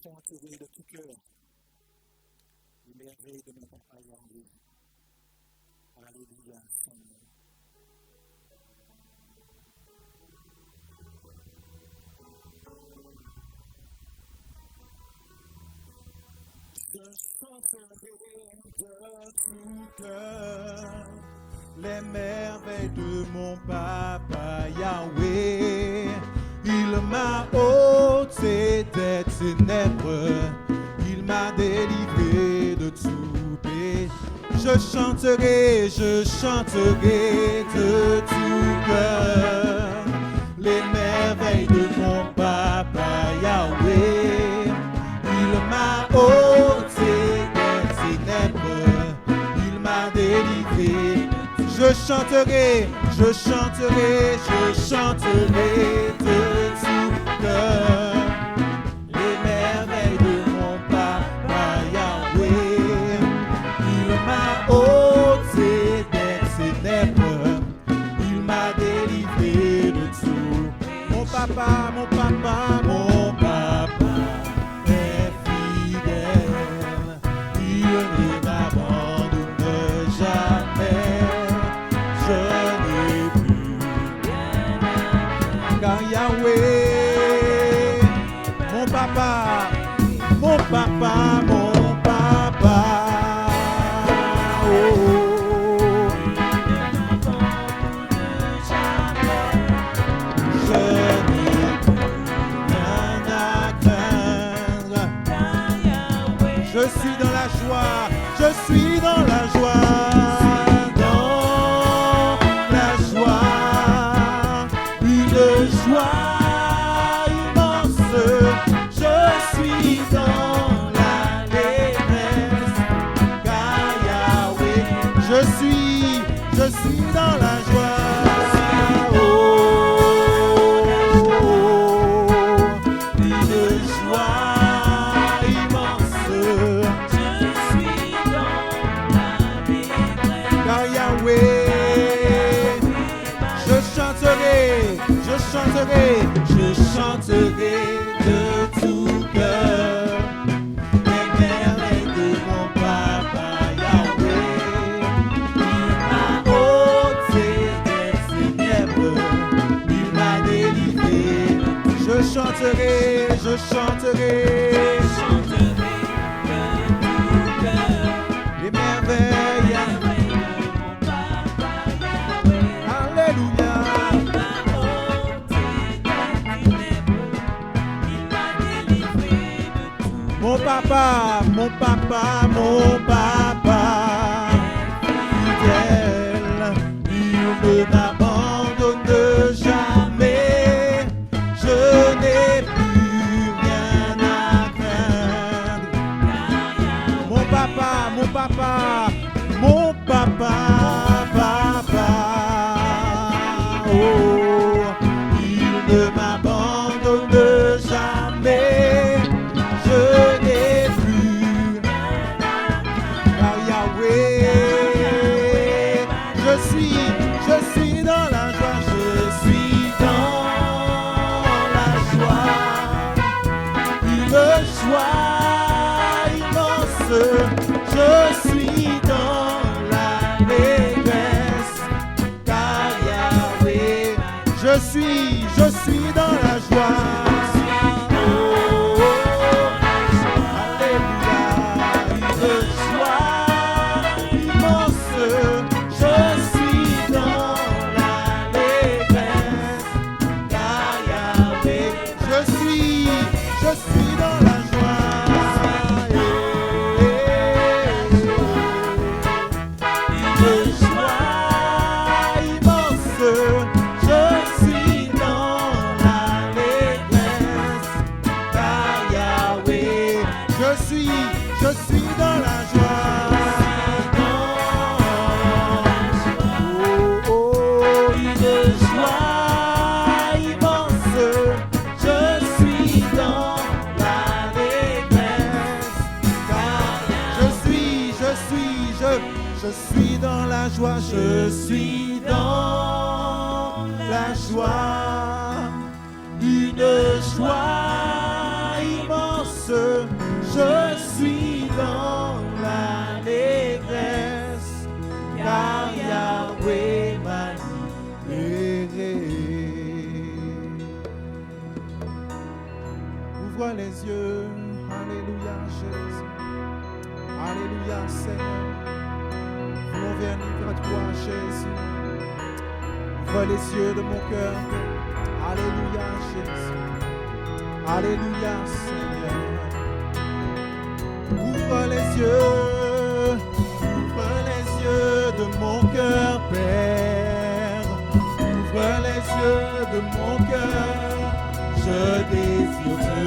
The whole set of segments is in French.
chanterai de tout cœur les merveilles de mon papa Yahweh. Alléluia, Seigneur. Je chanterai de tout cœur les merveilles de mon papa Yahweh. Il m'a ôté des ténèbres, il m'a délivré de tout péché. Je chanterai de tout cœur les merveilles de mon papa Yahweh. Il m'a ôté des ténèbres, il m'a délivré. Je chanterai de tout cœur les merveilles de mon papa Yahweh. Il m'a ôté des ténèbres, il m'a délivré de tout. Mon papa est fidèle, il ne m'abandonne jamais. Je n'ai plus rien à faire, car Yahweh, mon papa, oh. Je n'ai plus rien à craindre, je suis dans la joie, une joie immense. Je suis dans l'allégresse, car Yahweh, je suis dans la joie. Oh, une joie immense. Je suis dans l'allégresse, car Yahweh, je chanterai de tout cœur les merveilles de mon papa Yahweh. Il m'a ôté des ténèbres, il m'a délivré. Je chanterai de tout cœur les merveilles de mon papa Yahweh. Alléluia. Mon papa, fidèle, il ne m'abandonne jamais. Je n'ai plus rien à craindre. Mon papa, oh, il ne m'abandonne jamais. Je suis dans la joie, une joie immense. Je suis dans l'allégresse, car Yahweh, je suis dans la joie. Je suis dans la joie, une joie immense. ouvre les yeux. Alléluia, Jésus. Alléluia, Seigneur. Voulons venir vers toi, Jésus. Ouvre les yeux de mon cœur. Alléluia, Jésus. Alléluia, Seigneur. Ouvre les yeux de mon cœur, Père. Ouvre les yeux de mon cœur. Je désire te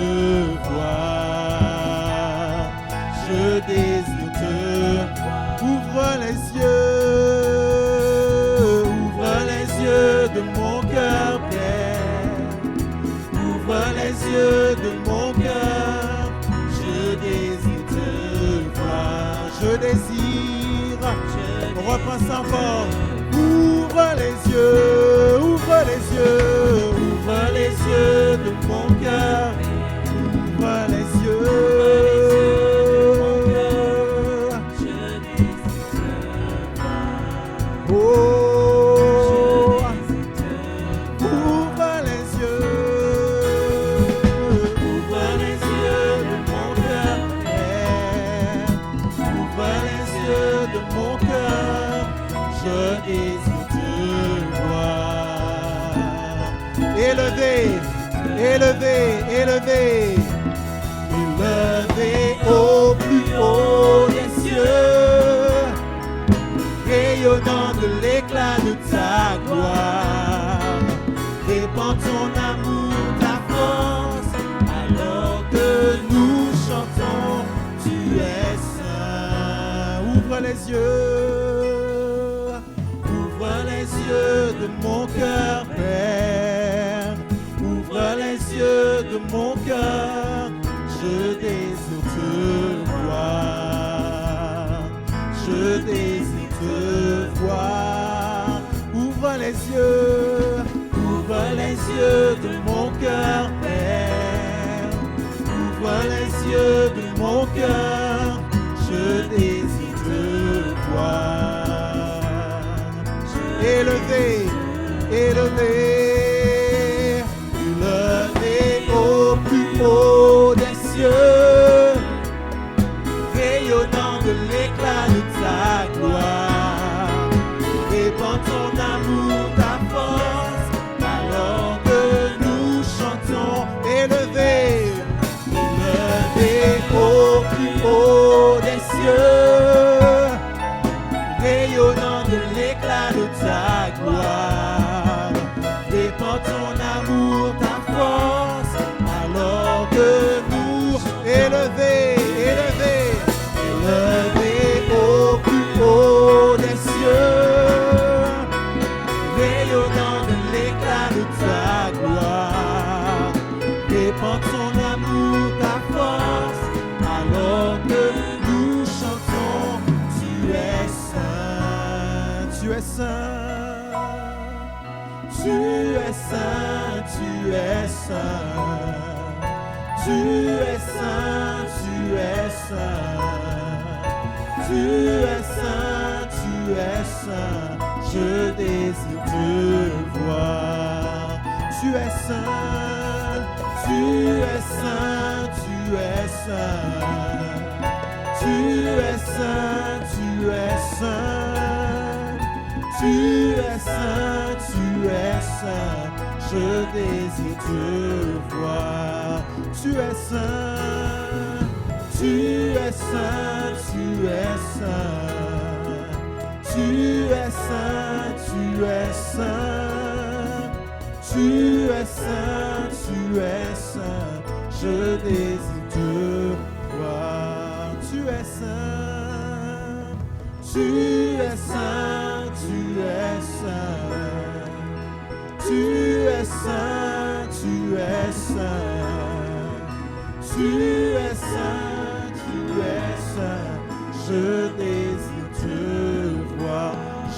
voir. Je désire te voir. Ouvre les yeux de mon cœur, Père. Ouvre les yeux de mon cœur. Je désire te voir. Je désire. On reprend ça fort. Ouvre les yeux, ouvre les yeux, ouvre les yeux de mon cœur. Ouvre les yeux. Je désire te voir. Oh, ouvre les yeux. Ouvre les yeux de mon cœur. Ouvre les yeux de mon cœur. Je désire te voir. Élevé, élevé, élevé, élevé au plus haut des cieux, rayonnant de l'éclat de ta gloire. Répand ton amour, ta force, alors que nous chantons, tu es saint. Ouvre les yeux. Ouvre les yeux de mon cœur, Père. Ouvre les yeux de mon cœur. Je désire te voir. Je désire te voir. Ouvre les yeux. Ouvre les yeux de mon cœur, Père. Ouvre les yeux de mon cœur. Je désire te voir. Élevé, élevé, élevé au plus haut des cieux, rayonnant de l'éclat de ta gloire. Répand ton amour, ta force, alors que nous chantons. Élevé, élevé au plus haut des cieux, rayonnant de l'éclat de ta gloire. Répand ton amour, ta force, alors que nous, élevés, élevés, élevés au plus haut des cieux, rayonnant de l'éclat de ta gloire. Répand ton amour, ta force, alors que nous chantons, tu es saint, tu es saint. Tu es saint, tu es saint. Tu es saint, tu es saint. Tu es saint, tu es saint. Je désire te voir. Tu es saint, tu es saint, tu es saint. Tu es saint, tu es saint. Tu es saint, tu es saint. Je désire te voir. Tu es saint, tu es saint, tu es saint. Tu es saint, tu es saint. Tu es saint, tu es saint. Je désire te voir. Tu es saint, tu es saint, tu es saint. Tu es saint, tu es saint. Tu es saint, tu es saint. Je désire te voir.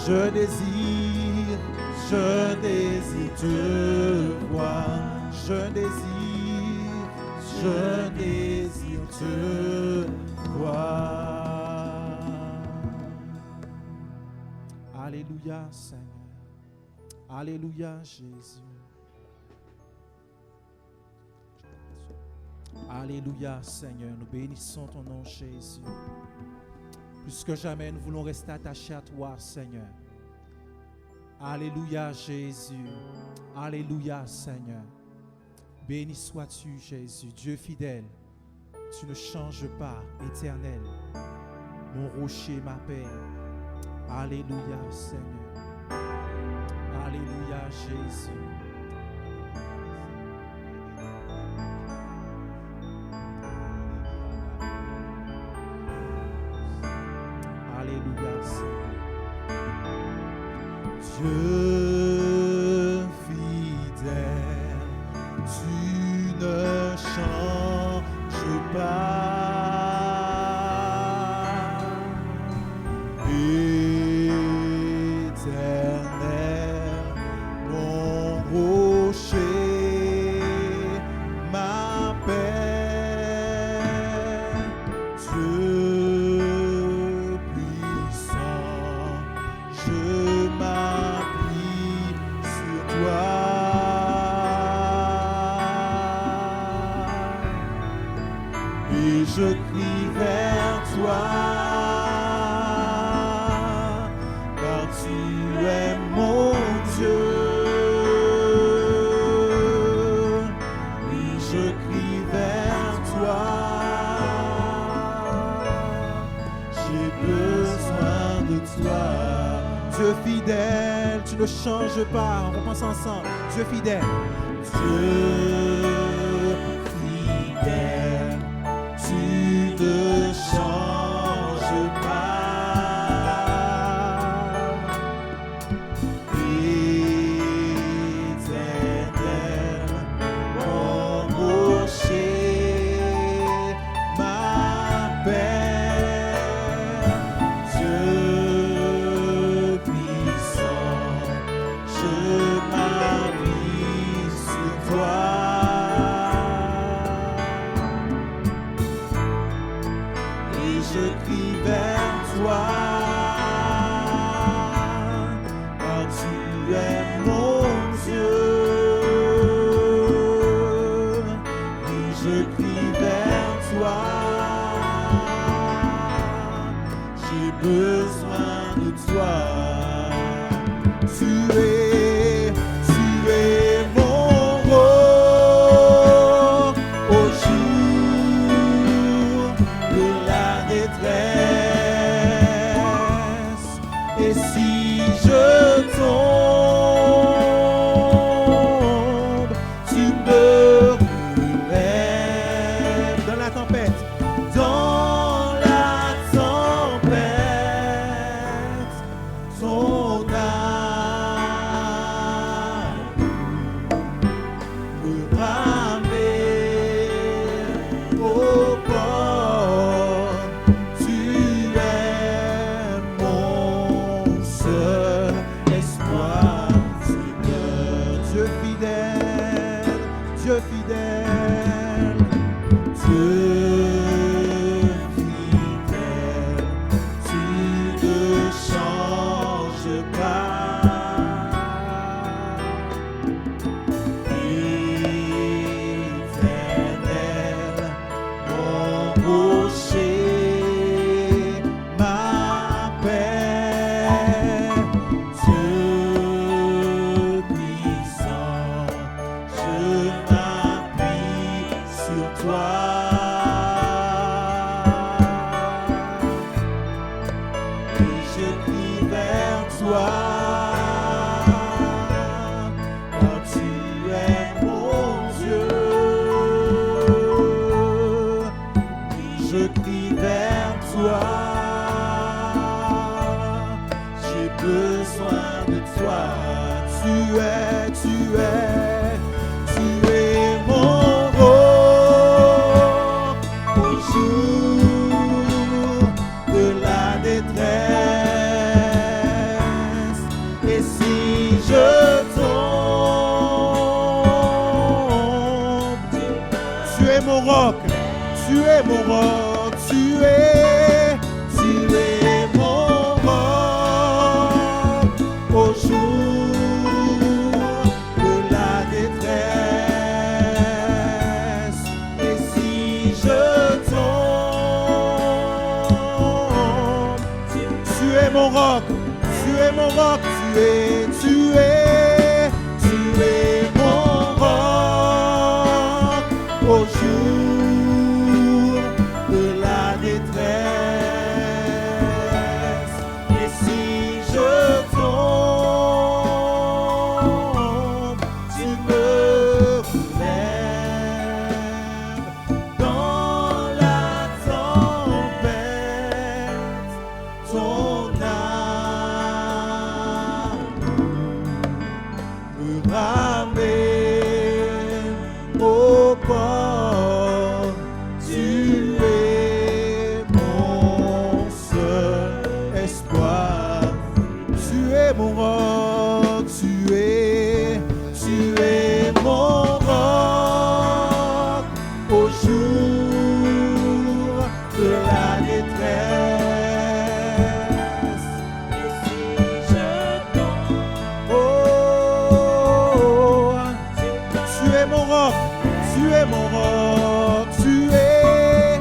Je désire te voir. Je désire te voir. Alléluia, Seigneur. Alléluia, Jésus. Alléluia, Seigneur. Nous bénissons ton nom, Jésus. Plus que jamais, nous voulons rester attachés à toi, Seigneur. Alléluia, Jésus. Alléluia, Seigneur. Béni sois-tu, Jésus, Dieu fidèle. Tu ne changes pas, éternel. Mon rocher, ma paix. Alléluia, Seigneur. Alléluia, Jésus. Alléluia, Seigneur. Dieu fidèle, tu ne changes pas. Éternel, mon rocher, ma paix, Dieu puissant, je m'appuie sur toi. Et je crie vers toi, car tu es mon Dieu. Oui, je crie vers toi, j'ai besoin de toi. Dieu fidèle, tu ne changes pas. On pense ensemble. Dieu fidèle. Dieu fidèle, tu ne changes pas. Éternel, mon rocher, ma paix, Dieu puissant, je m'appuie sur toi. Et je crie vers toi, car tu es mon Dieu. Et je crie vers toi, j'ai besoin de toi. Tu es mon roi au jour de la détresse. Et si je tombe, tu me relèves dans la tempête. Dans la tempête, ton âme me ramène au port. Tu es mon seul espoir, Seigneur. Dieu fidèle, Dieu fidèle, Dieu fidèle, tu ne changes pas. Éternel, mon rocher, ma paix, Dieu puissant, je m'appuie sur toi. Et je crie vers toi, car tu es mon Dieu. Oui, je crie vers toi, j'ai besoin de toi. Tu es mon roi au jour de la détresse. Et si je tombe, tu es mon roc, tu es mon roc, tu es mon roc au jour de la détresse. Et si es mon roc au jour de la détresse. Et si je tombe, tu me relèves dans la tempête. Ton amour me ramène au port. Tu es mon seul espoir. Tu es mon roc, tu es mon roc au jour de la détresse. Et si je tombe, oh, tu es mon roc, tu es mon roc, tu es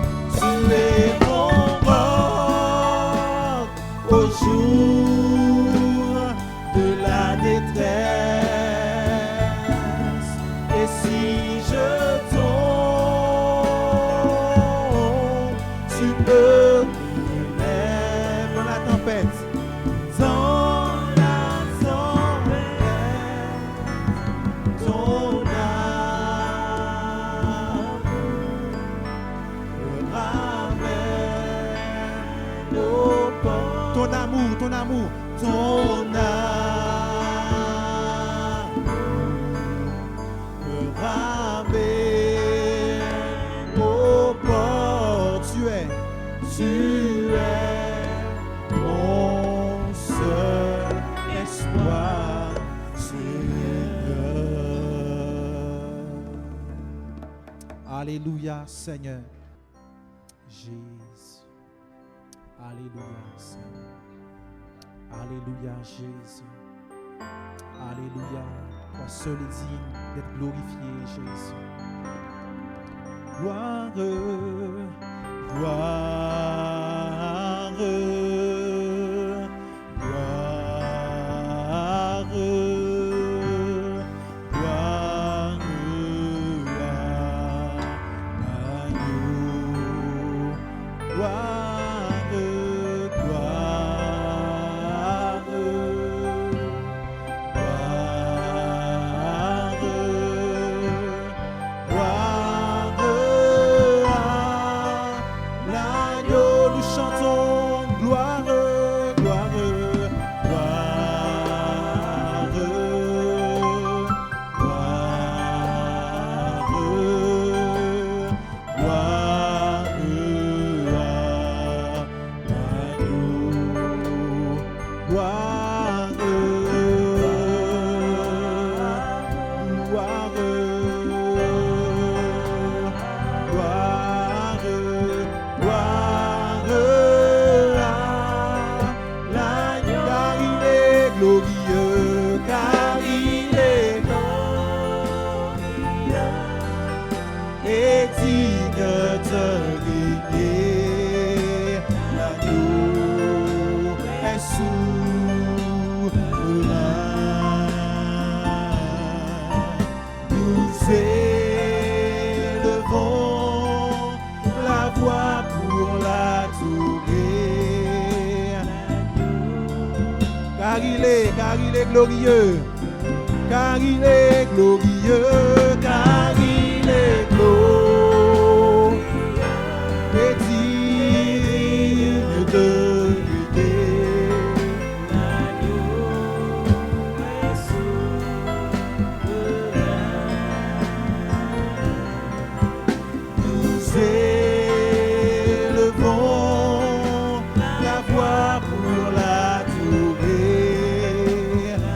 mon roc au jour de la détresse. Et si je tombe, tu me relèves dans la tempête. Dans la tempête, ton amour me ramène au port. Ton amour, ton amour, ton amour me ramène au port. Tu es mon seul espoir, Seigneur. Alléluia, Seigneur. Jésus. Alléluia, Seigneur. Alléluia, Jésus. Alléluia. Toi seul est digne d'être glorifié, Jésus. Gloire, gloire, gloire, gloire à l'agneau. Gloire, gloire, car il est glorieux, car il est glorieux, car il est glorieux et digne de lutter. L'agneau est souverain. Nous élevons la voix pour l'adorer.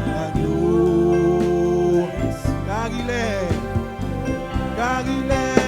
L'agneau, car il est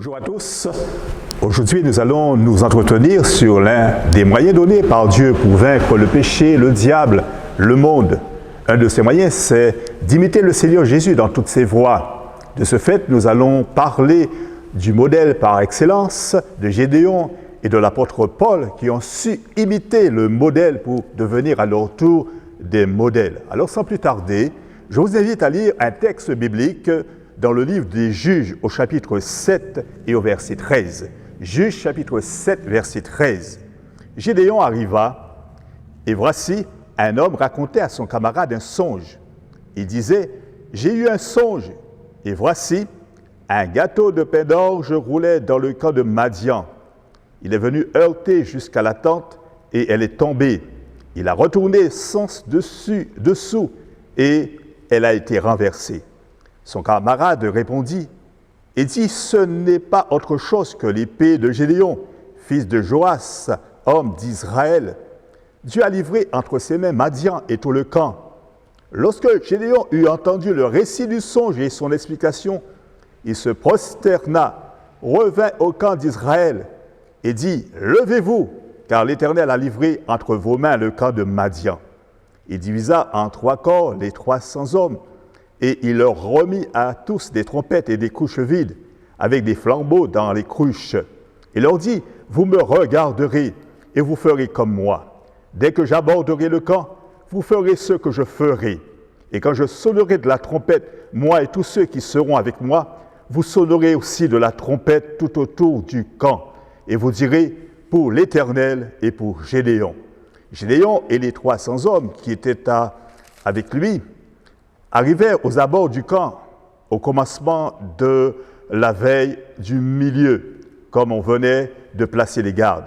Bonjour à tous. Aujourd'hui, nous allons nous entretenir sur l'un des moyens donnés par Dieu pour vaincre le péché, le diable, le monde. Un de ces moyens, c'est d'imiter le Seigneur Jésus dans toutes ses voies. De ce fait, nous allons parler du modèle par excellence de Gédéon et de l'apôtre Paul qui ont su imiter le modèle pour devenir à leur tour des modèles. Alors, sans plus tarder, je vous invite à lire un texte biblique dans le livre des Juges au chapitre 7 et au verset 13. Juges chapitre 7, verset 13. Gédéon arriva, et voici, un homme racontait à son camarade un songe. Il disait, « J'ai eu un songe, et voici, un gâteau de pain d'orge roulait dans le camp de Madian. Il est venu heurter jusqu'à la tente, et elle est tombée. Il a retourné sens dessous, et elle a été renversée. » Son camarade répondit et dit, « Ce n'est pas autre chose que l'épée de Gédéon, fils de Joas, homme d'Israël. Dieu a livré entre ses mains Madian et tout le camp. » Lorsque Gédéon eut entendu le récit du songe et son explication, il se prosterna, revint au camp d'Israël et dit, « Levez-vous, car l'Éternel a livré entre vos mains le camp de Madian. » Il divisa en 3 corps les 300 hommes, et il leur remit à tous des trompettes et des couches vides, avec des flambeaux dans les cruches. Il leur dit, « Vous me regarderez, et vous ferez comme moi. Dès que j'aborderai le camp, vous ferez ce que je ferai. Et quand je sonnerai de la trompette, moi et tous ceux qui seront avec moi, vous sonnerez aussi de la trompette tout autour du camp. Et vous direz, pour l'Éternel et pour Gédéon. » Gédéon et les 300 hommes qui étaient avec lui arrivèrent aux abords du camp au commencement de la veille du milieu, comme on venait de placer les gardes.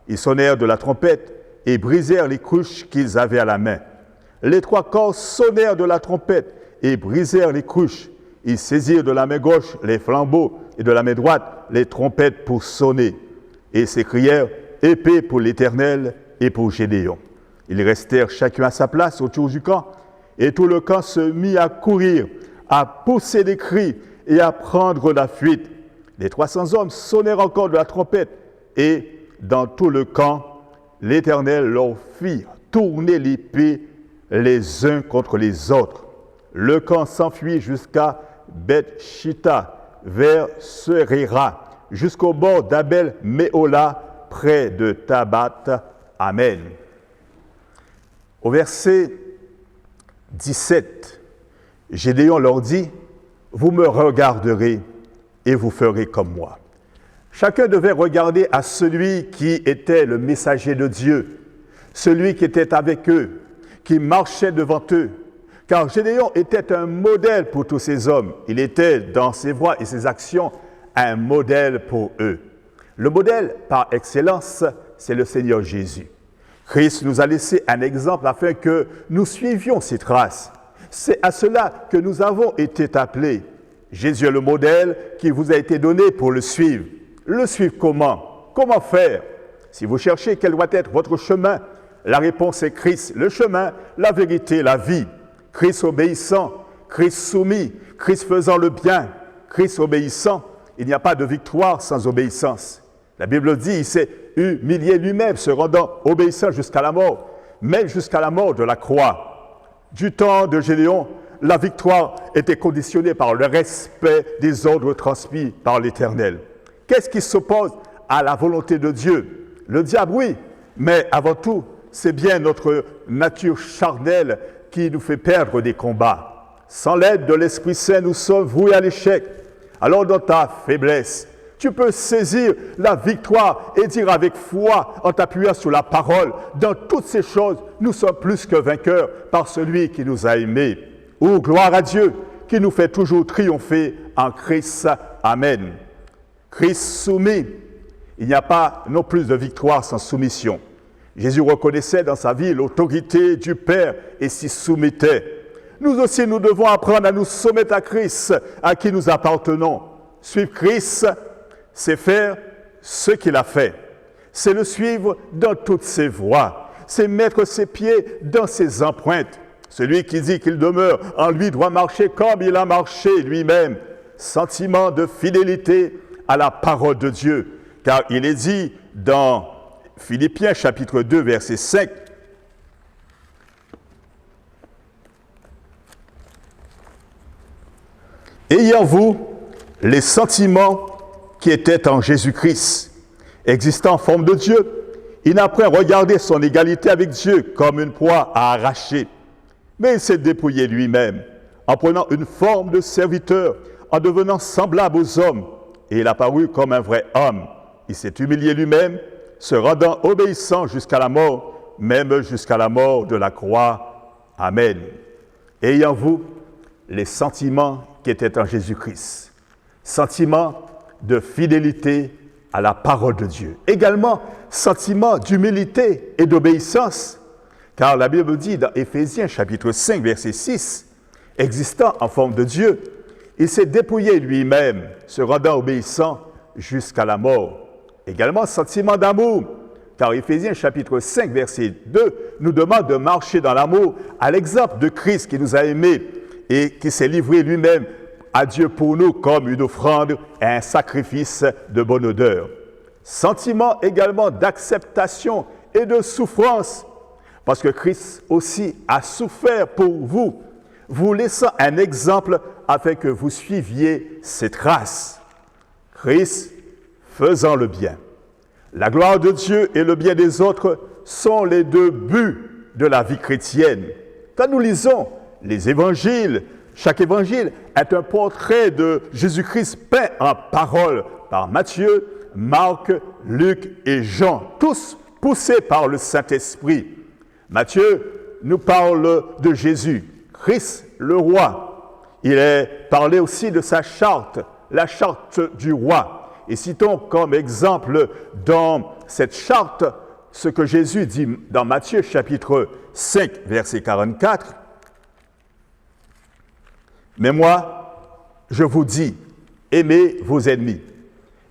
Ils sonnèrent de la trompette et brisèrent les cruches qu'ils avaient à la main. Les 3 corps sonnèrent de la trompette et brisèrent les cruches. Ils saisirent de la main gauche les flambeaux et de la main droite les trompettes pour sonner. Et s'écrièrent, « Épée pour l'Éternel et pour Gédéon. » Ils restèrent chacun à sa place autour du camp, et tout le camp se mit à courir, à pousser des cris et à prendre la fuite. Les 300 hommes sonnèrent encore de la trompette, et dans tout le camp, l'Éternel leur fit tourner l'épée les uns contre les autres. Le camp s'enfuit jusqu'à Beth-Shitta, vers Serera, jusqu'au bord d'Abel-Méhola, près de Tabat. Amen. Au verset 17, Gédéon leur dit, « Vous me regarderez et vous ferez comme moi. » Chacun devait regarder à celui qui était le messager de Dieu, celui qui était avec eux, qui marchait devant eux, car Gédéon était un modèle pour tous ces hommes. Il était, dans ses voies et ses actions, un modèle pour eux. Le modèle par excellence, c'est le Seigneur Jésus. Christ nous a laissé un exemple afin que nous suivions ses traces. C'est à cela que nous avons été appelés. Jésus est le modèle qui vous a été donné pour le suivre. Le suivre comment? Comment faire? Si vous cherchez quel doit être votre chemin, la réponse est Christ, le chemin, la vérité, la vie. Christ obéissant, Christ soumis, Christ faisant le bien, Christ obéissant. Il n'y a pas de victoire sans obéissance. La Bible dit, il s'est humilié lui-même, se rendant obéissant jusqu'à la mort, même jusqu'à la mort de la croix. Du temps de Gédéon, la victoire était conditionnée par le respect des ordres transmis par l'Éternel. Qu'est-ce qui s'oppose à la volonté de Dieu? Le diable, oui, mais avant tout, c'est bien notre nature charnelle qui nous fait perdre des combats. Sans l'aide de l'Esprit Saint, nous sommes voués à l'échec. Alors dans ta faiblesse, tu peux saisir la victoire et dire avec foi, en t'appuyant sur la parole, dans toutes ces choses, nous sommes plus que vainqueurs par celui qui nous a aimés. Oh, gloire à Dieu, qui nous fait toujours triompher en Christ. Amen. Christ soumis, il n'y a pas non plus de victoire sans soumission. Jésus reconnaissait dans sa vie l'autorité du Père et s'y soumettait. Nous aussi, nous devons apprendre à nous soumettre à Christ, à qui nous appartenons. Suivre Christ, c'est faire ce qu'il a fait. C'est le suivre dans toutes ses voies. C'est mettre ses pieds dans ses empreintes. Celui qui dit qu'il demeure en lui doit marcher comme il a marché lui-même. Sentiment de fidélité à la parole de Dieu. Car il est dit dans Philippiens chapitre 2, verset 5, « Ayant vous les sentiments qui étaient en Jésus-Christ, existant en forme de Dieu, il n'a point regardé son égalité avec Dieu comme une proie à arracher, mais il s'est dépouillé lui-même, en prenant une forme de serviteur, en devenant semblable aux hommes, et il a paru comme un vrai homme. Il s'est humilié lui-même, se rendant obéissant jusqu'à la mort, même jusqu'à la mort de la croix. Amen. Ayant vous les sentiments qui étaient en Jésus-Christ, sentiments de fidélité à la parole de Dieu. Également, sentiments d'humilité et d'obéissance, car la Bible dit dans Éphésiens chapitre 5, verset 6, « Existant en forme de Dieu, il s'est dépouillé lui-même, se rendant obéissant jusqu'à la mort. » Également, sentiment d'amour, car Éphésiens chapitre 5, verset 2 nous demande de marcher dans l'amour à l'exemple de Christ qui nous a aimés et qui s'est livré lui-même à Dieu pour nous comme une offrande et un sacrifice de bonne odeur. Sentiment également d'acceptation et de souffrance, parce que Christ aussi a souffert pour vous, vous laissant un exemple afin que vous suiviez ses traces. Christ faisant le bien. La gloire de Dieu et le bien des autres sont les deux buts de la vie chrétienne. Quand nous lisons les évangiles, chaque évangile est un portrait de Jésus-Christ peint en parole par Matthieu, Marc, Luc et Jean, tous poussés par le Saint-Esprit. Matthieu nous parle de Jésus, Christ le roi. Il est parlé aussi de sa charte, la charte du roi. Et citons comme exemple dans cette charte ce que Jésus dit dans Matthieu chapitre 5, verset 44. « Mais moi, je vous dis, aimez vos ennemis.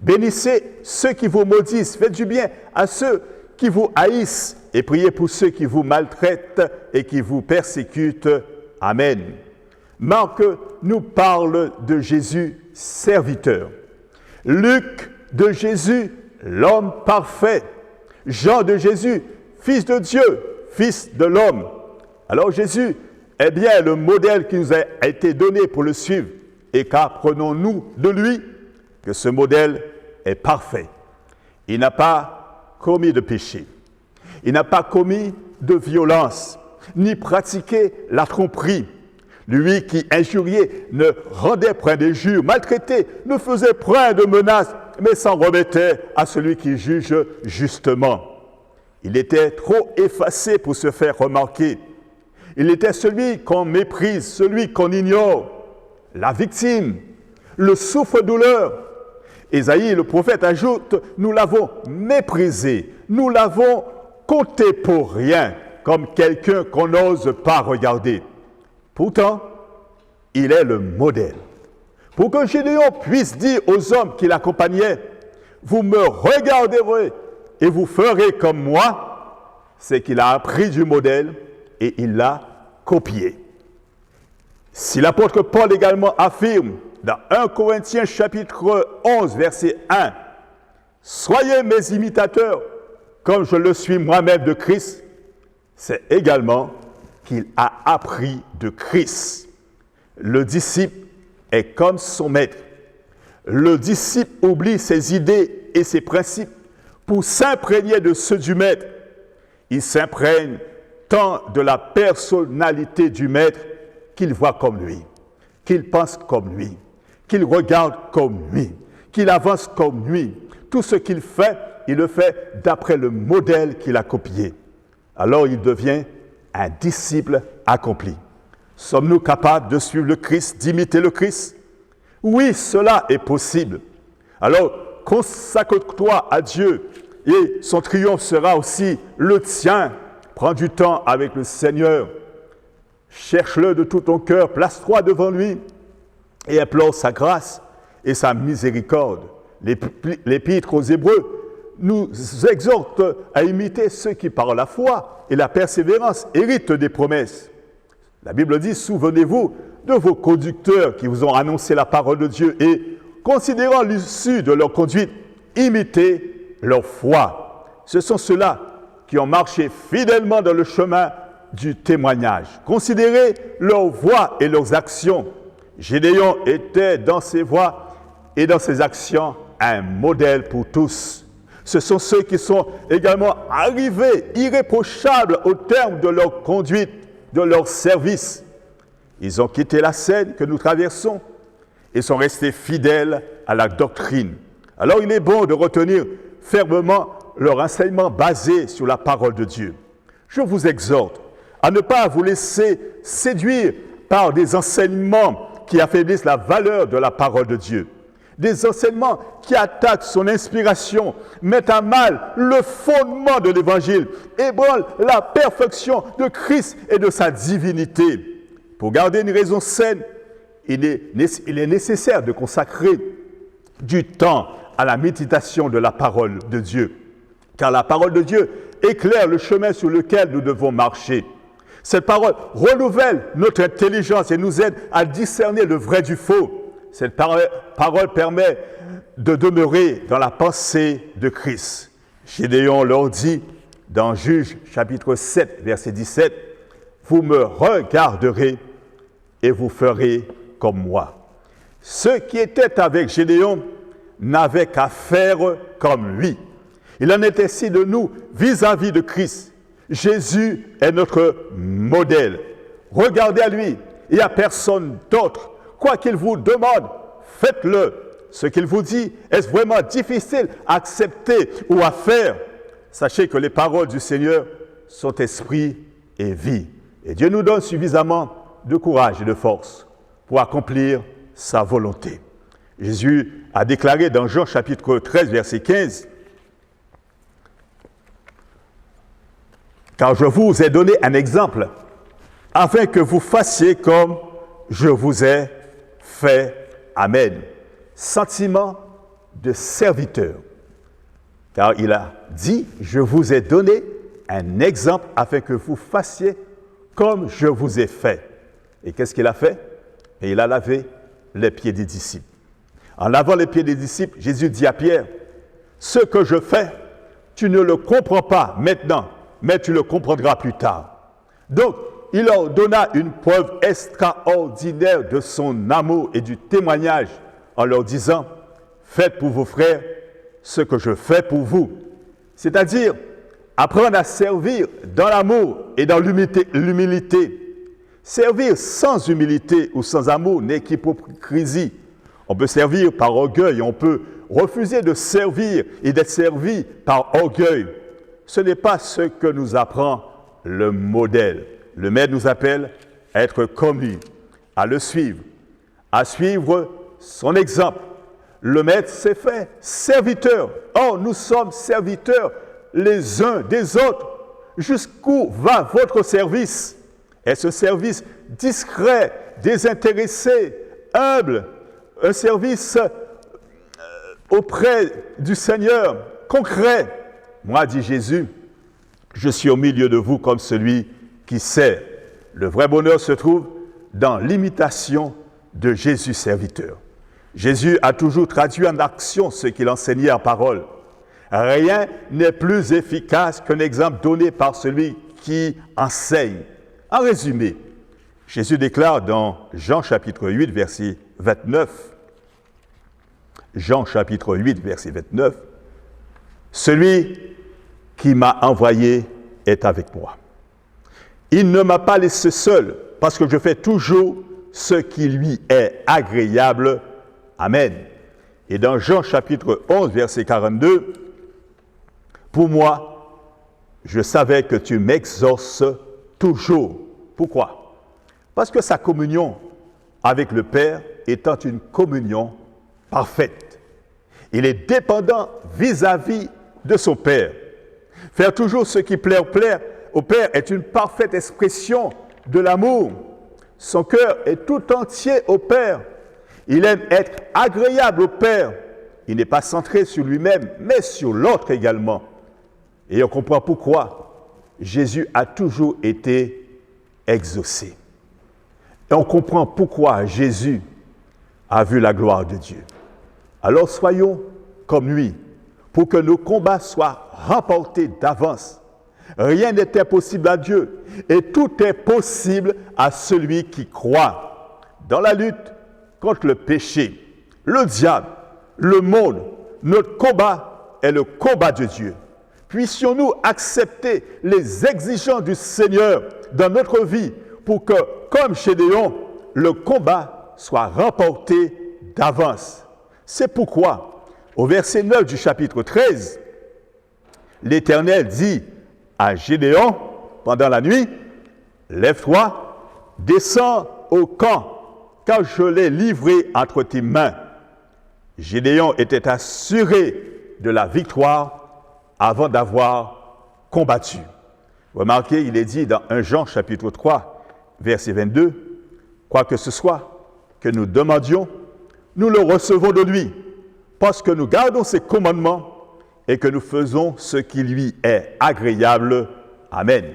Bénissez ceux qui vous maudissent, faites du bien à ceux qui vous haïssent et priez pour ceux qui vous maltraitent et qui vous persécutent. Amen. » Marc nous parle de Jésus, serviteur. Luc de Jésus, l'homme parfait. Jean de Jésus, fils de Dieu, fils de l'homme. Alors Jésus est bien le modèle qui nous a été donné pour le suivre. Et qu'apprenons-nous de lui? Que ce modèle est parfait. Il n'a pas commis de péché. Il n'a pas commis de violence, ni pratiqué la tromperie. Lui qui injuriait ne rendait point d'injures, maltraitait, ne faisait point de menaces, mais s'en remettait à celui qui juge justement. Il était trop effacé pour se faire remarquer. Il était celui qu'on méprise, celui qu'on ignore, la victime, le souffre-douleur. Ésaïe, le prophète, ajoute, nous l'avons méprisé, nous l'avons compté pour rien, comme quelqu'un qu'on n'ose pas regarder. Pourtant, il est le modèle. Pour que Gédéon puisse dire aux hommes qui l'accompagnaient, « Vous me regarderez et vous ferez comme moi », c'est qu'il a appris du modèle et il l'a copié. Si l'apôtre Paul également affirme dans 1 Corinthiens chapitre 11, verset 1, « Soyez mes imitateurs, comme je le suis moi-même de Christ », c'est également qu'il a appris de Christ. Le disciple est comme son maître. Le disciple oublie ses idées et ses principes pour s'imprégner de ceux du maître. Il s'imprègne tant de la personnalité du maître qu'il voit comme lui, qu'il pense comme lui, qu'il regarde comme lui, qu'il avance comme lui. Tout ce qu'il fait, il le fait d'après le modèle qu'il a copié. Alors il devient un disciple accompli. Sommes-nous capables de suivre le Christ, d'imiter le Christ? Oui, cela est possible. Alors, consacre-toi à Dieu et son triomphe sera aussi le tien. Prends du temps avec le Seigneur. Cherche-le de tout ton cœur, place-toi devant lui et implore sa grâce et sa miséricorde. L'Épître aux Hébreux nous exhorte à imiter ceux qui, par la foi et la persévérance, héritent des promesses. La Bible dit, souvenez-vous de vos conducteurs qui vous ont annoncé la parole de Dieu et considérant l'issue de leur conduite, imitez leur foi. Ce sont ceux-là qui ont marché fidèlement dans le chemin du témoignage. Considérez leurs voies et leurs actions. Gédéon était dans ses voies et dans ses actions un modèle pour tous. Ce sont ceux qui sont également arrivés irréprochables au terme de leur conduite, de leur service. Ils ont quitté la scène que nous traversons et sont restés fidèles à la doctrine. Alors il est bon de retenir fermement leur enseignement basé sur la parole de Dieu. Je vous exhorte à ne pas vous laisser séduire par des enseignements qui affaiblissent la valeur de la parole de Dieu. Des enseignements qui attaquent son inspiration, mettent à mal le fondement de l'Évangile, ébranlent la perfection de Christ et de sa divinité. Pour garder une raison saine, il est nécessaire de consacrer du temps à la méditation de la parole de Dieu. Car la parole de Dieu éclaire le chemin sur lequel nous devons marcher. Cette parole renouvelle notre intelligence et nous aide à discerner le vrai du faux. Cette parole permet de demeurer dans la pensée de Christ. Gédéon leur dit dans Juges chapitre 7, verset 17, « Vous me regarderez et vous ferez comme moi. » Ceux qui étaient avec Gédéon n'avaient qu'à faire comme lui. Il en est ainsi de nous vis-à-vis de Christ. Jésus est notre modèle. Regardez à lui et à personne d'autre. Quoi qu'il vous demande, faites-le. Ce qu'il vous dit, est-ce vraiment difficile à accepter ou à faire? Sachez que les paroles du Seigneur sont esprit et vie. Et Dieu nous donne suffisamment de courage et de force pour accomplir sa volonté. Jésus a déclaré dans Jean chapitre 13, verset 15, « Car je vous ai donné un exemple, afin que vous fassiez comme je vous ai fait. » Amen. Sentiment de serviteur. Car il a dit, « Je vous ai donné un exemple, afin que vous fassiez comme je vous ai fait. » Et qu'est-ce qu'il a fait? Et il a lavé les pieds des disciples. En lavant les pieds des disciples, Jésus dit à Pierre, « Ce que je fais, tu ne le comprends pas maintenant, mais tu le comprendras plus tard. » Donc, il leur donna une preuve extraordinaire de son amour et du témoignage en leur disant, « Faites pour vos frères ce que je fais pour vous. » C'est-à-dire, apprendre à servir dans l'amour et dans l'humilité. Servir sans humilité ou sans amour n'est qu'hypocrisie. On peut servir par orgueil, on peut refuser de servir et d'être servi par orgueil. Ce n'est pas ce que nous apprend le modèle. Le Maître nous appelle à être comme lui, à le suivre, à suivre son exemple. Le Maître s'est fait serviteur. Or, nous sommes serviteurs les uns des autres. Jusqu'où va votre service? Est-ce un service discret, désintéressé, humble, un service auprès du Seigneur, concret? Moi, dit Jésus, je suis au milieu de vous comme celui qui sert. Le vrai bonheur se trouve dans l'imitation de Jésus serviteur. Jésus a toujours traduit en action ce qu'il enseignait en parole. Rien n'est plus efficace qu'un exemple donné par celui qui enseigne. En résumé, Jésus déclare dans Jean chapitre 8, verset 29, Jean chapitre 8, verset 29, « Celui qui m'a envoyé est avec moi. Il ne m'a pas laissé seul, parce que je fais toujours ce qui lui est agréable. Amen. » Et dans Jean chapitre 11, verset 42, « Pour moi, je savais que tu m'exauces toujours. » Pourquoi? Parce que sa communion avec le Père étant une communion parfaite. Il est dépendant vis-à-vis de son Père. Faire toujours ce qui plaît au Père est une parfaite expression de l'amour. Son cœur est tout entier au Père. Il aime être agréable au Père. Il n'est pas centré sur lui-même, mais sur l'autre également. Et on comprend pourquoi Jésus a toujours été exaucé. Et on comprend pourquoi Jésus a vu la gloire de Dieu. Alors soyons comme lui, pour que nos combats soient remportés d'avance. Rien n'est impossible à Dieu, et tout est possible à celui qui croit. Dans la lutte contre le péché, le diable, le monde, notre combat est le combat de Dieu. Puissions-nous accepter les exigences du Seigneur dans notre vie pour que, comme Gédéon, le combat soit remporté d'avance. C'est pourquoi, au verset 9 du chapitre 13, l'Éternel dit à Gédéon pendant la nuit, « Lève-toi, descends au camp, car je l'ai livré entre tes mains. » Gédéon était assuré de la victoire avant d'avoir combattu. Remarquez, il est dit dans 1 Jean chapitre 3, verset 22, « Quoi que ce soit que nous demandions, nous le recevons de lui, parce que nous gardons ses commandements et que nous faisons ce qui lui est agréable. Amen. »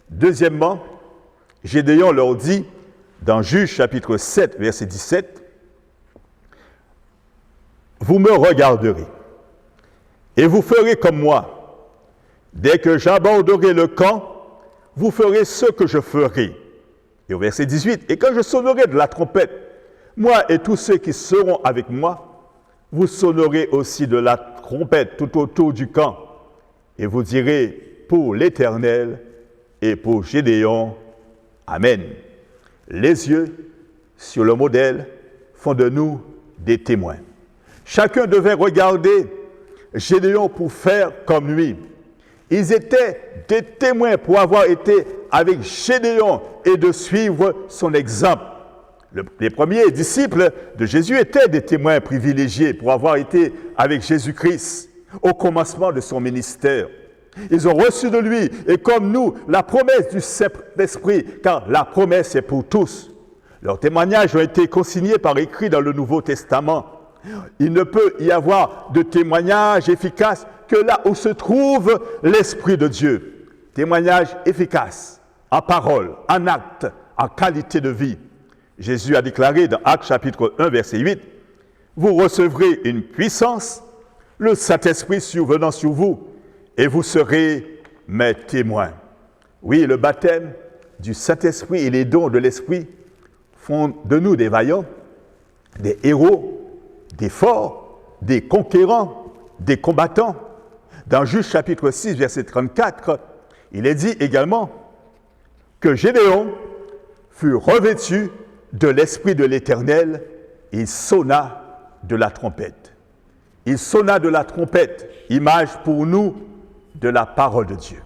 Deuxièmement, Gédéon leur dit, dans Juges chapitre 7, verset 17, « Vous me regarderez, et vous ferez comme moi. Dès que j'aborderai le camp, vous ferez ce que je ferai. » Et au verset 18, « Et quand je sonnerai de la trompette, moi et tous ceux qui seront avec moi, vous sonnerez aussi de la trompette tout autour du camp, et vous direz pour l'Éternel et pour Gédéon, Amen. » Les yeux sur le modèle font de nous des témoins. Chacun devait regarder Gédéon pour faire comme lui. Ils étaient des témoins pour avoir été avec Gédéon et de suivre son exemple. Les premiers disciples de Jésus étaient des témoins privilégiés pour avoir été avec Jésus-Christ au commencement de son ministère. Ils ont reçu de lui, et comme nous, la promesse du Saint-Esprit, car la promesse est pour tous. Leurs témoignages ont été consignés par écrit dans le Nouveau Testament. Il ne peut y avoir de témoignage efficace que là où se trouve l'Esprit de Dieu. Témoignage efficace, en parole, en acte, en qualité de vie. Jésus a déclaré dans Actes chapitre 1, verset 8, « Vous recevrez une puissance, le Saint-Esprit survenant sur vous, et vous serez mes témoins. » Oui, le baptême du Saint-Esprit et les dons de l'Esprit font de nous des vaillants, des héros, des forts, des conquérants, des combattants. Dans Juges chapitre 6, verset 34, il est dit également que Gédéon fut revêtu de l'Esprit de l'Éternel, il sonna de la trompette. Il sonna de la trompette, image pour nous de la parole de Dieu.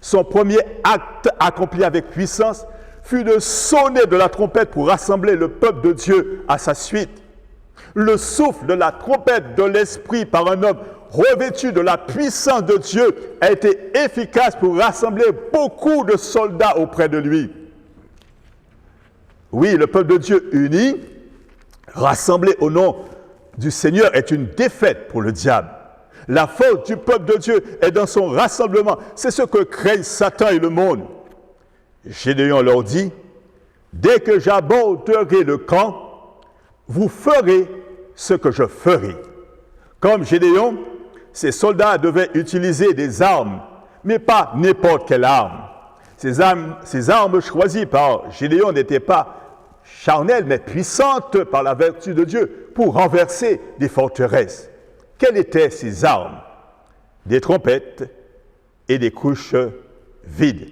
Son premier acte accompli avec puissance fut de sonner de la trompette pour rassembler le peuple de Dieu à sa suite. Le souffle de la trompette de l'Esprit par un homme revêtu de la puissance de Dieu a été efficace pour rassembler beaucoup de soldats auprès de lui. Oui, le peuple de Dieu uni, rassemblé au nom du Seigneur, est une défaite pour le diable. La force du peuple de Dieu est dans son rassemblement. C'est ce que craignent Satan et le monde. Gédéon leur dit, « Dès que j'aborderai le camp, vous ferez ce que je ferai. » Comme Gédéon, ces soldats devaient utiliser des armes, mais pas n'importe quelle arme. Ces armes choisies par Gédéon n'étaient pas charnelles, mais puissantes par la vertu de Dieu pour renverser des forteresses. Quelles étaient ces armes? Des trompettes et des couches vides.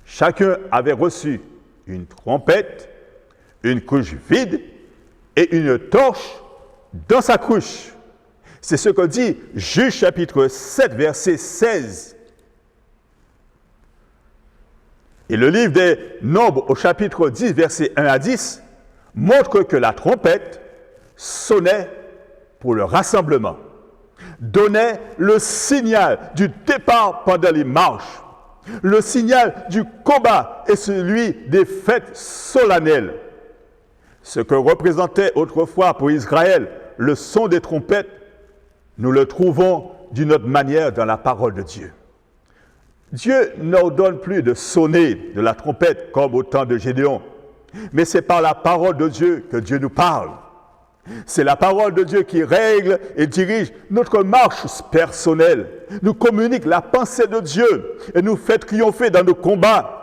Chacun avait reçu une trompette, une couche vide et une torche dans sa couche. C'est ce que dit Juges chapitre 7, verset 16. Et le livre des Nombres au chapitre 10, verset 1 à 10, montre que la trompette sonnait pour le rassemblement, donnait le signal du départ pendant les marches, le signal du combat et celui des fêtes solennelles. Ce que représentait autrefois pour Israël le son des trompettes, nous le trouvons d'une autre manière dans la parole de Dieu. Dieu n'ordonne plus de sonner de la trompette comme au temps de Gédéon, mais c'est par la parole de Dieu que Dieu nous parle. C'est la parole de Dieu qui règle et dirige notre marche personnelle, nous communique la pensée de Dieu et nous fait triompher dans nos combats.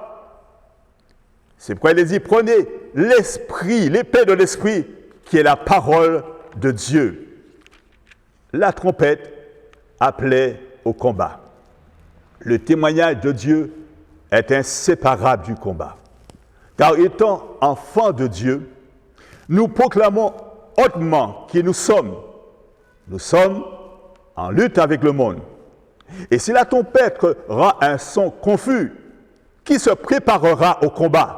C'est pourquoi il est dit, prenez l'esprit, l'épée de l'esprit, qui est la parole de Dieu. La trompette appelait au combat. Le témoignage de Dieu est inséparable du combat. Car étant enfants de Dieu, nous proclamons hautement qui nous sommes. Nous sommes en lutte avec le monde. Et si la trompette rend un son confus, qui se préparera au combat?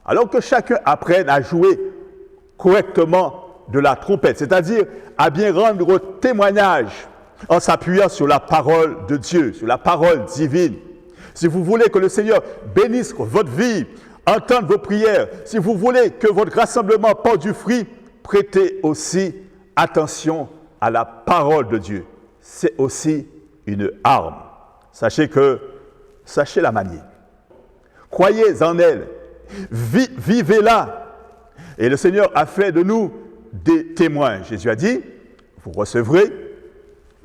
Alors que chacun apprenne à jouer correctement de la trompette, c'est-à-dire à bien rendre témoignage en s'appuyant sur la parole de Dieu, sur la parole divine. Si vous voulez que le Seigneur bénisse votre vie, entende vos prières, si vous voulez que votre rassemblement porte du fruit, prêtez aussi attention à la parole de Dieu. C'est aussi une arme. Sachez la manier. Croyez en elle. Vivez-la. Et le Seigneur a fait de nous des témoins. Jésus a dit, vous recevrez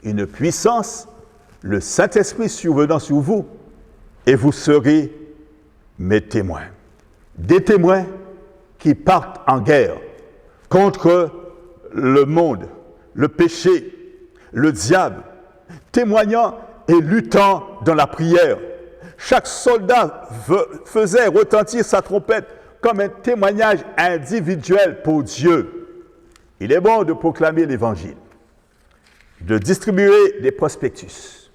une puissance, le Saint-Esprit survenant sur vous, et vous serez mes témoins. Des témoins qui partent en guerre contre le monde, le péché, le diable, témoignant et luttant dans la prière. Chaque soldat faisait retentir sa trompette comme un témoignage individuel pour Dieu. Il est bon de proclamer l'Évangile, de distribuer des prospectus,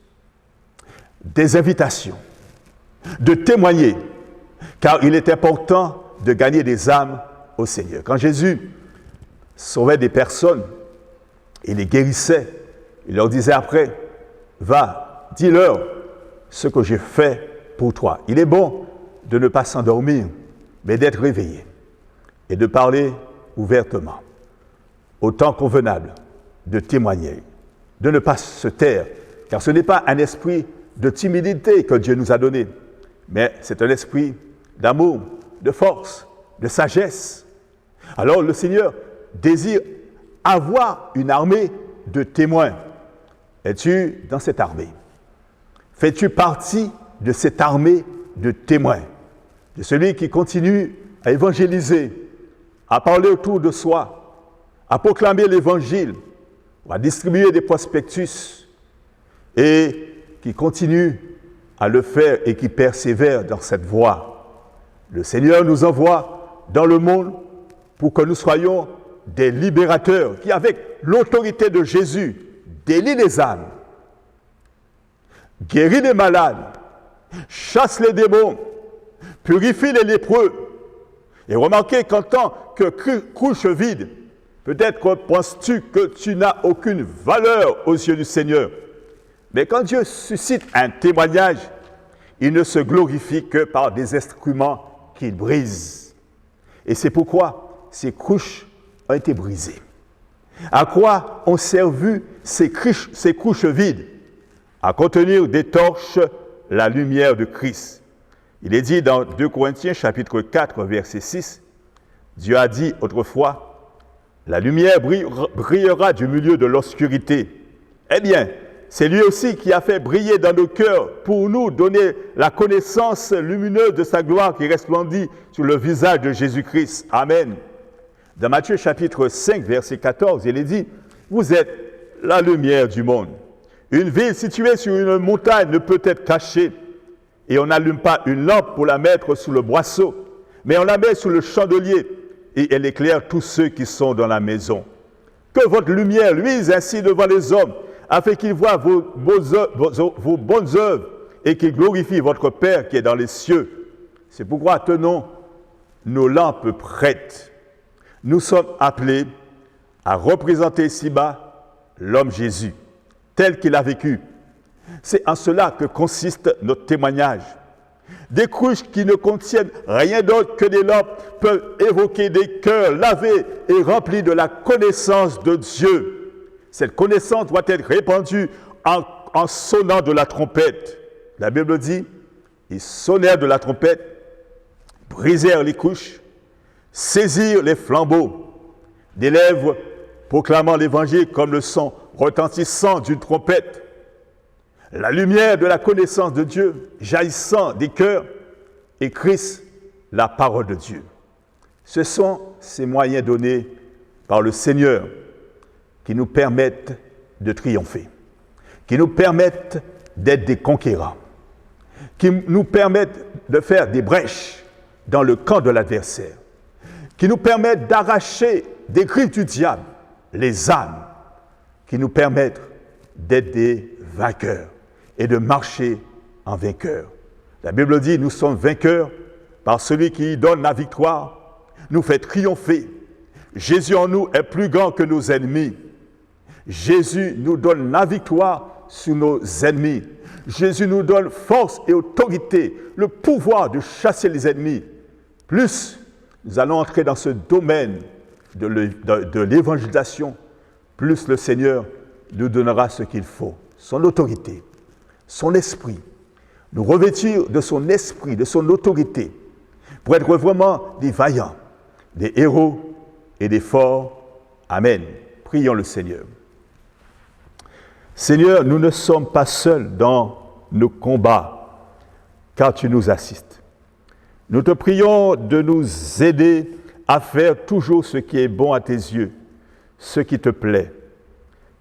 des invitations, de témoigner, car il est important de gagner des âmes au Seigneur. Quand Jésus sauvait des personnes, il les guérissait, il leur disait après, va, dis-leur ce que j'ai fait pour toi. Il est bon de ne pas s'endormir, mais d'être réveillé et de parler ouvertement, au temps convenable, de témoigner, de ne pas se taire, car ce n'est pas un esprit de timidité que Dieu nous a donné, mais c'est un esprit d'amour, de force, de sagesse. Alors le Seigneur désire avoir une armée de témoins. Es-tu dans cette armée? Fais-tu partie de cette armée de témoins? De celui qui continue à évangéliser, à parler autour de soi, à proclamer l'évangile, ou à distribuer des prospectus, et qui continue à le faire et qui persévère dans cette voie. Le Seigneur nous envoie dans le monde pour que nous soyons des libérateurs qui, avec l'autorité de Jésus, délient les âmes, guérit les malades, chasse les démons, purifie les lépreux. Et remarquez qu'en tant que couche vide, peut-être penses-tu que tu n'as aucune valeur aux yeux du Seigneur. Mais quand Dieu suscite un témoignage, il ne se glorifie que par des instruments qu'il brise. Et c'est pourquoi ces couches ont été brisées. À quoi ont servi ces couches vides? À contenir des torches la lumière de Christ. Il est dit dans 2 Corinthiens chapitre 4, verset 6, Dieu a dit autrefois, la lumière brillera du milieu de l'obscurité. Eh bien, c'est lui aussi qui a fait briller dans nos cœurs pour nous donner la connaissance lumineuse de sa gloire qui resplendit sur le visage de Jésus-Christ. Amen. Dans Matthieu chapitre 5, verset 14, il est dit, vous êtes la lumière du monde. Une ville située sur une montagne ne peut être cachée et on n'allume pas une lampe pour la mettre sous le boisseau, mais on la met sous le chandelier et elle éclaire tous ceux qui sont dans la maison. Que votre lumière luise ainsi devant les hommes, afin qu'ils voient vos bonnes œuvres et qu'ils glorifient votre Père qui est dans les cieux. C'est pourquoi tenons nos lampes prêtes. Nous sommes appelés à représenter ici-bas l'homme Jésus, tel qu'il a vécu. C'est en cela que consiste notre témoignage. Des couches qui ne contiennent rien d'autre que des lampes peuvent évoquer des cœurs lavés et remplis de la connaissance de Dieu. Cette connaissance doit être répandue en sonnant de la trompette. La Bible dit, ils sonnèrent de la trompette, brisèrent les couches, saisirent les flambeaux. Des lèvres proclamant l'évangile comme le son retentissant d'une trompette, la lumière de la connaissance de Dieu jaillissant des cœurs, et Christ, la parole de Dieu. Ce sont ces moyens donnés par le Seigneur qui nous permettent de triompher, qui nous permettent d'être des conquérants, qui nous permettent de faire des brèches dans le camp de l'adversaire, qui nous permettent d'arracher des griffes du diable les âmes, qui nous permettent d'être des vainqueurs et de marcher en vainqueurs. La Bible dit, nous sommes vainqueurs par celui qui donne la victoire, nous fait triompher. Jésus en nous est plus grand que nos ennemis. Jésus nous donne la victoire sur nos ennemis. Jésus nous donne force et autorité, le pouvoir de chasser les ennemis. Plus nous allons entrer dans ce domaine de l'évangélisation, plus le Seigneur nous donnera ce qu'il faut, son autorité, son esprit, nous revêtir de son esprit, de son autorité, pour être vraiment des vaillants, des héros et des forts. Amen. Prions le Seigneur. Seigneur, nous ne sommes pas seuls dans nos combats, car tu nous assistes. Nous te prions de nous aider à faire toujours ce qui est bon à tes yeux, ce qui te plaît,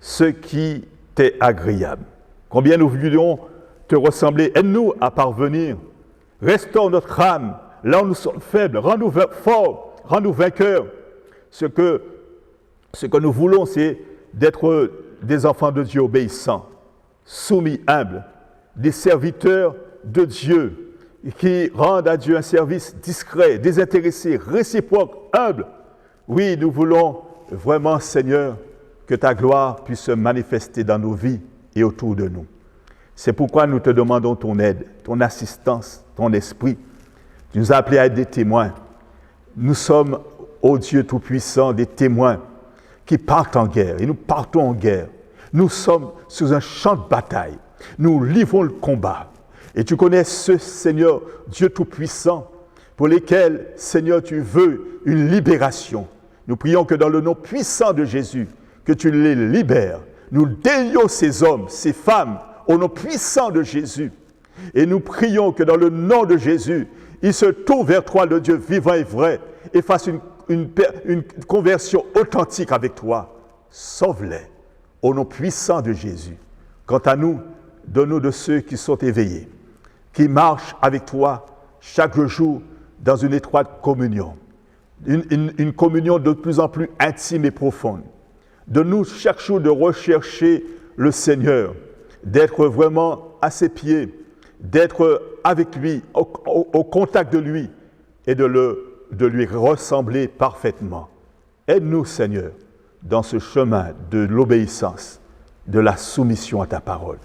ce qui t'est agréable. Combien nous voulions te ressembler, aide-nous à parvenir. Restaure notre âme, là où nous sommes faibles, rends-nous forts, rends-nous vainqueurs. Ce que nous voulons, c'est d'être des enfants de Dieu obéissants, soumis, humbles, des serviteurs de Dieu, qui rendent à Dieu un service discret, désintéressé, réciproque, humble. Oui, nous voulons vraiment, Seigneur, que ta gloire puisse se manifester dans nos vies et autour de nous. C'est pourquoi nous te demandons ton aide, ton assistance, ton esprit. Tu nous as appelés à être des témoins. Nous sommes, ô Dieu Tout-Puissant, des témoins qui partent en guerre, et nous partons en guerre. Nous sommes sous un champ de bataille. Nous livrons le combat. Et tu connais ce Seigneur, Dieu Tout-Puissant, pour lesquels, Seigneur, tu veux une libération. Nous prions que dans le nom puissant de Jésus, que tu les libères. Nous délions ces hommes, ces femmes, au nom puissant de Jésus. Et nous prions que dans le nom de Jésus, ils se tournent vers toi, le Dieu vivant et vrai, et fassent une conversion authentique avec toi. Sauve-les au nom puissant de Jésus. Quant à nous, donne-nous de ceux qui sont éveillés, qui marchent avec toi chaque jour dans une étroite communion, une communion de plus en plus intime et profonde. Donne-nous chaque jour de rechercher le Seigneur, d'être vraiment à ses pieds, d'être avec lui, au contact de lui, et de lui ressembler parfaitement. Aide-nous, Seigneur, dans ce chemin de l'obéissance, de la soumission à ta parole.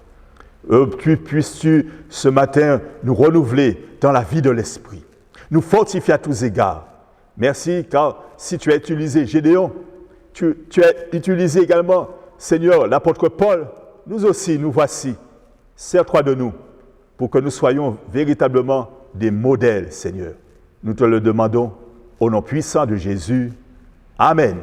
Puisses-tu ce matin nous renouveler dans la vie de l'esprit, nous fortifier à tous égards. Merci, car si tu as utilisé Gédéon, tu as utilisé également, Seigneur, l'apôtre Paul, nous aussi, nous voici. Sers-toi de nous pour que nous soyons véritablement des modèles, Seigneur. Nous te le demandons au nom puissant de Jésus. Amen.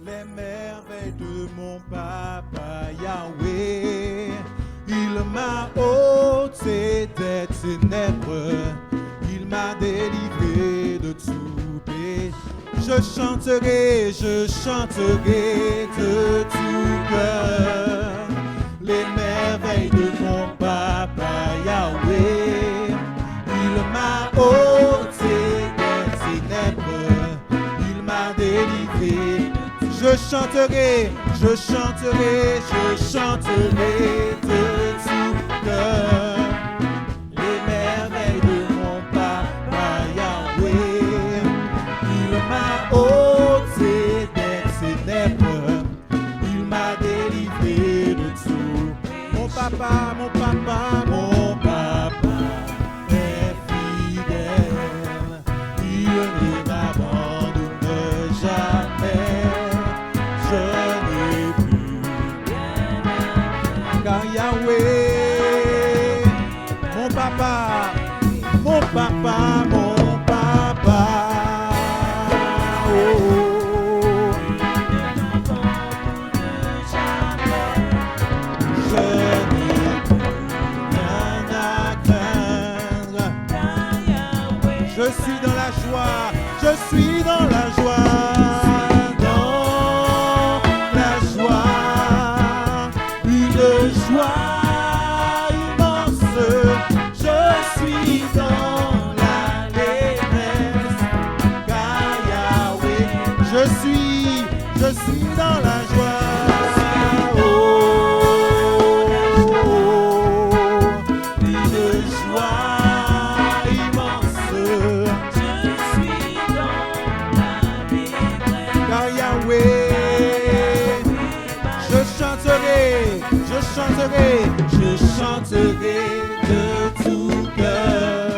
Les merveilles de mon papa Yahweh, il m'a ôté des ténèbres, il m'a délivré de tout péché. Je chanterai de tout cœur les merveilles de mon papa Yahweh, il m'a ôté des ténèbres, il m'a délivré. Je chanterai de tout cœur les merveilles de mon papa Yahweh. Il m'a ôté des ténèbres, il m'a délivré de tout. Mon papa est fidèle, il ne m'abandonne jamais. Je n'ai plus rien à mon papa, mon papa. Oh. Je n'ai plus rien à craindre. Je suis dans la joie, je suis dans la joie. Je suis dans la joie, oh, une joie immense. Je suis dans la détresse, car Yahweh, je chanterai de tout cœur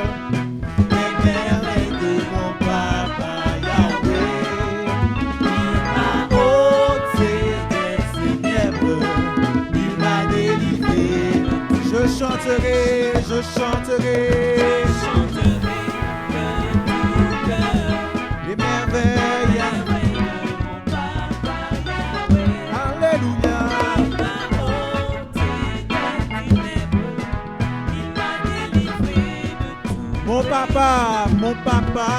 les merveilles de mon papa Yahweh. Je chanterai de tout cœur les merveilles de mon papa Yahweh. Alléluia. Mon papa,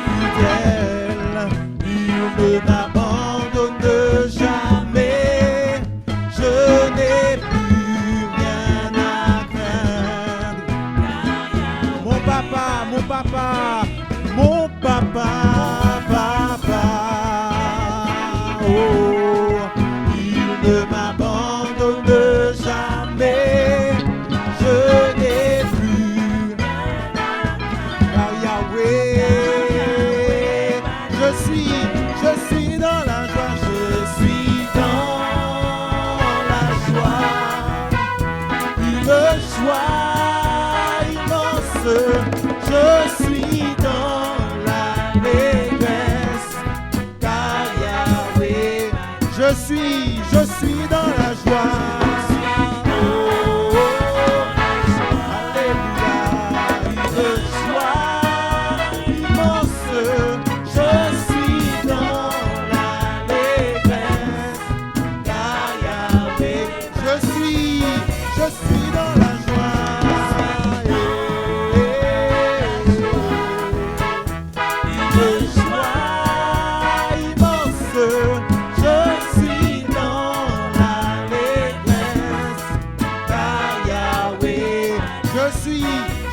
fidèle, il ne m'abandonne jamais. Je n'ai plus rien à craindre. Mon papa, oh, il ne m'abandonne jamais. Je n'ai plus rien à craindre. Car Yahweh, je suis dans la joie, je suis dans la joie, une joie immense. Je suis dans la détresse, car Yahweh, je suis dans la joie.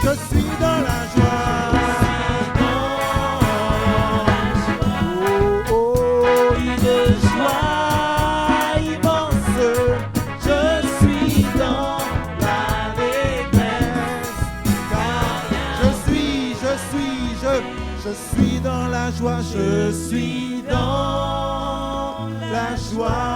Je suis dans la joie. Oh, oh, une joie immense. Je suis dans la détresse. Car je suis dans la joie. Je suis dans la joie.